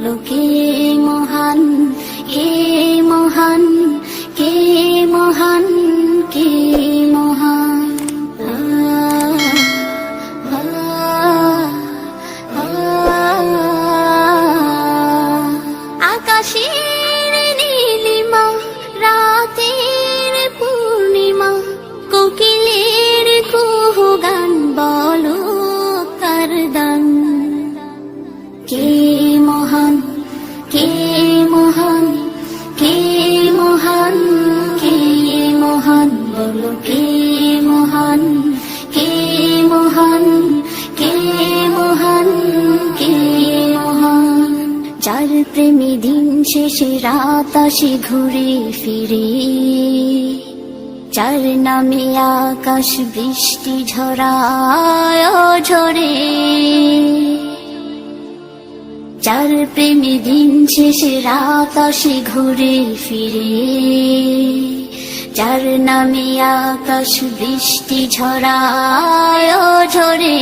বলো কে মহান, কে মহান, কে মহান, কে মহান। আকাশের নীলিমা, রাতের পূর্ণিমা, কোকিলের কুহু গান, বলো কার দান। কে মহান, কে মহান, কে মহান, কে মহান, বলো কে মহান, কে মহান, কে মহান, কে মহান। যার প্রেমে দিন শেষে রাত আসে ঘুরে ফিরে, যার নামে আকাশ বৃষ্টি ঝরায় ঝরে, যার প্রেমে দিন শেষে রাত আসে ঘুরে ফিরে, যার নামে আকাশ বৃষ্টি ঝরায় ঝরে।